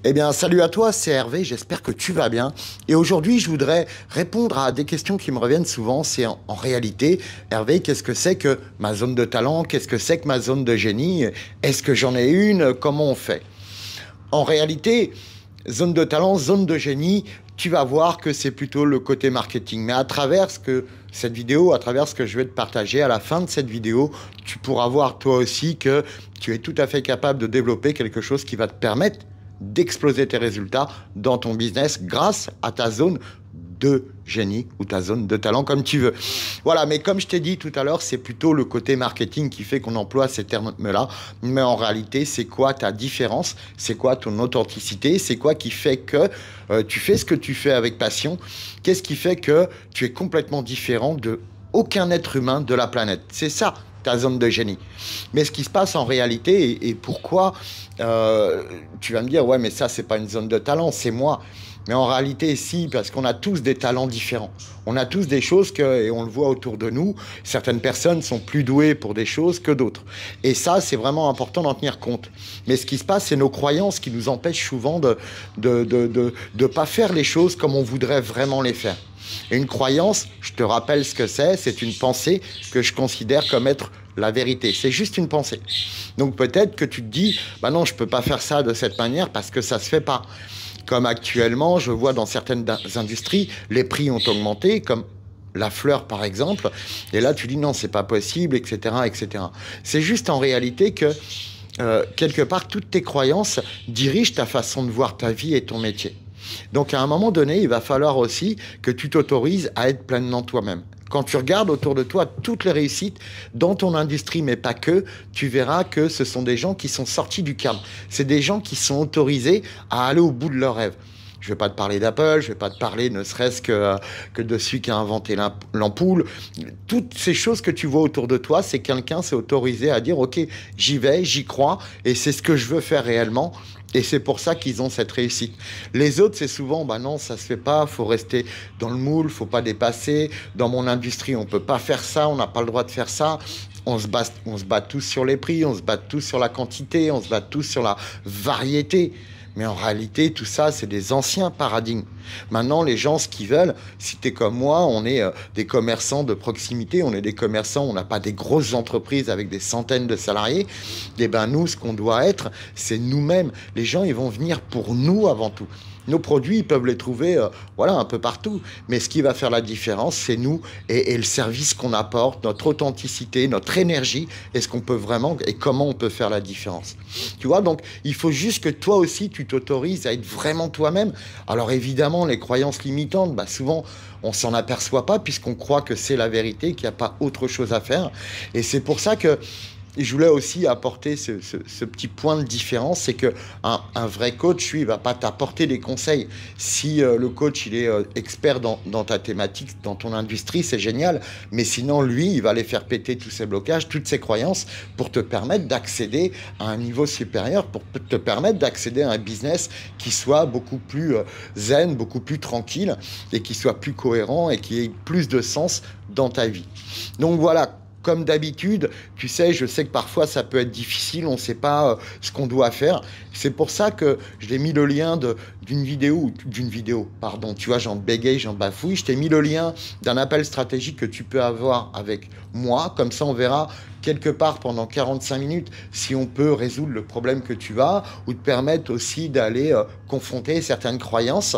Eh bien, salut à toi, c'est Hervé, j'espère que tu vas bien. Et aujourd'hui, je voudrais répondre à des questions qui me reviennent souvent. C'est en réalité, Hervé, qu'est-ce que c'est que ma zone de talent? Qu'est-ce que c'est que ma zone de génie? Est-ce que j'en ai une? Comment on fait? En réalité, zone de talent, zone de génie, tu vas voir que c'est plutôt le côté marketing. Mais à travers cette vidéo, à travers ce que je vais te partager, à la fin de cette vidéo, tu pourras voir toi aussi que tu es tout à fait capable de développer quelque chose qui va te permettre d'exploser tes résultats dans ton business grâce à ta zone de génie ou ta zone de talent, comme tu veux. Voilà, mais comme je t'ai dit tout à l'heure, c'est plutôt le côté marketing qui fait qu'on emploie ces termes-là. Mais en réalité, c'est quoi ta différence? C'est quoi ton authenticité? C'est quoi qui fait que tu fais ce que tu fais avec passion? Qu'est-ce qui fait que tu es complètement différent de aucun être humain de la planète? C'est ça, ta zone de génie. Mais ce qui se passe en réalité et pourquoi tu vas me dire, ouais, mais ça, c'est pas une zone de talent, c'est moi. Mais en réalité, si, parce qu'on a tous des talents différents. On a tous des choses et on le voit autour de nous, certaines personnes sont plus douées pour des choses que d'autres. Et ça, c'est vraiment important d'en tenir compte. Mais ce qui se passe, c'est nos croyances qui nous empêchent souvent de pas faire les choses comme on voudrait vraiment les faire. Et une croyance, je te rappelle ce que c'est une pensée que je considère comme être la vérité. C'est juste une pensée. Donc peut-être que tu te dis, bah non, je peux pas faire ça de cette manière parce que ça se fait pas. Comme actuellement, je vois dans certaines industries, les prix ont augmenté, comme la fleur par exemple. Et là, tu dis non, c'est pas possible, etc., etc. C'est juste en réalité que quelque part, toutes tes croyances dirigent ta façon de voir ta vie et ton métier. Donc à un moment donné, il va falloir aussi que tu t'autorises à être pleinement toi-même. Quand tu regardes autour de toi toutes les réussites dans ton industrie, mais pas que, tu verras que ce sont des gens qui sont sortis du cadre. C'est des gens qui sont autorisés à aller au bout de leurs rêves. Je ne vais pas te parler d'Apple, je ne vais pas te parler ne serait-ce que de celui qui a inventé l'ampoule. Toutes ces choses que tu vois autour de toi, c'est quelqu'un s'est autorisé à dire « Ok, j'y vais, j'y crois et c'est ce que je veux faire réellement ». Et c'est pour ça qu'ils ont cette réussite. Les autres, c'est souvent, bah non, ça se fait pas, faut rester dans le moule, faut pas dépasser. Dans mon industrie, on peut pas faire ça, on n'a pas le droit de faire ça. On se bat tous sur les prix, on se bat tous sur la quantité, on se bat tous sur la variété. Mais en réalité, tout ça, c'est des anciens paradigmes. Maintenant, les gens, ce qu'ils veulent, si tu es comme moi, on est des commerçants de proximité, on est des commerçants, on n'a pas des grosses entreprises avec des centaines de salariés. Et ben nous, ce qu'on doit être, c'est nous-mêmes. Les gens, ils vont venir pour nous avant tout. Nos produits, ils peuvent les trouver voilà, un peu partout. Mais ce qui va faire la différence, c'est nous et le service qu'on apporte, notre authenticité, notre énergie, et ce qu'on peut vraiment et comment on peut faire la différence. Tu vois, donc il faut juste que toi aussi, tu t'autorises à être vraiment toi-même. Alors évidemment, les croyances limitantes, bah, souvent, on s'en aperçoit pas puisqu'on croit que c'est la vérité, qu'il n'y a pas autre chose à faire. Et c'est pour ça que je voulais aussi apporter ce petit point de différence, c'est qu'un vrai coach, lui, il ne va pas t'apporter des conseils. Si le coach, il est expert dans ta thématique, dans ton industrie, c'est génial. Mais sinon, lui, il va aller faire péter tous ses blocages, toutes ses croyances pour te permettre d'accéder à un niveau supérieur, pour te permettre d'accéder à un business qui soit beaucoup plus zen, beaucoup plus tranquille et qui soit plus cohérent et qui ait plus de sens dans ta vie. Donc voilà. Comme d'habitude, tu sais, je sais que parfois ça peut être difficile, on ne sait pas ce qu'on doit faire. C'est pour ça que je t'ai mis le lien d'une vidéo, pardon, tu vois, j'en bégaye, j'en bafouille. Je t'ai mis le lien d'un appel stratégique que tu peux avoir avec moi. Comme ça, on verra quelque part pendant 45 minutes si on peut résoudre le problème que tu as ou te permettre aussi d'aller confronter certaines croyances.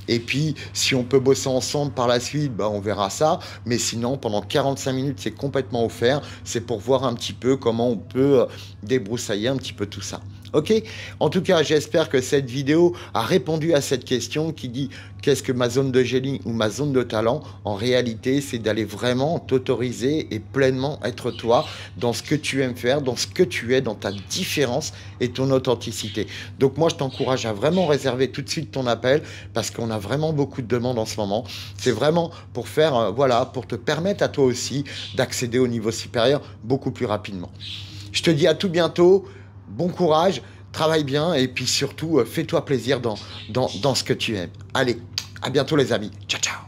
Et puis, si on peut bosser ensemble par la suite, bah, on verra ça. Mais sinon, pendant 45 minutes, c'est complètement offert. C'est pour voir un petit peu comment on peut débroussailler un petit peu tout ça. Ok? En tout cas, j'espère que cette vidéo a répondu à cette question qui dit qu'est-ce que ma zone de génie ou ma zone de talent? En réalité, c'est d'aller vraiment t'autoriser et pleinement être toi dans ce que tu aimes faire, dans ce que tu es, dans ta différence et ton authenticité. Donc moi, je t'encourage à vraiment réserver tout de suite ton appel parce qu'on a vraiment beaucoup de demandes en ce moment. C'est vraiment pour faire, voilà, pour te permettre à toi aussi d'accéder au niveau supérieur beaucoup plus rapidement. Je te dis à tout bientôt. Bon courage, travaille bien et puis surtout, fais-toi plaisir dans ce que tu aimes. Allez, à bientôt les amis. Ciao, ciao.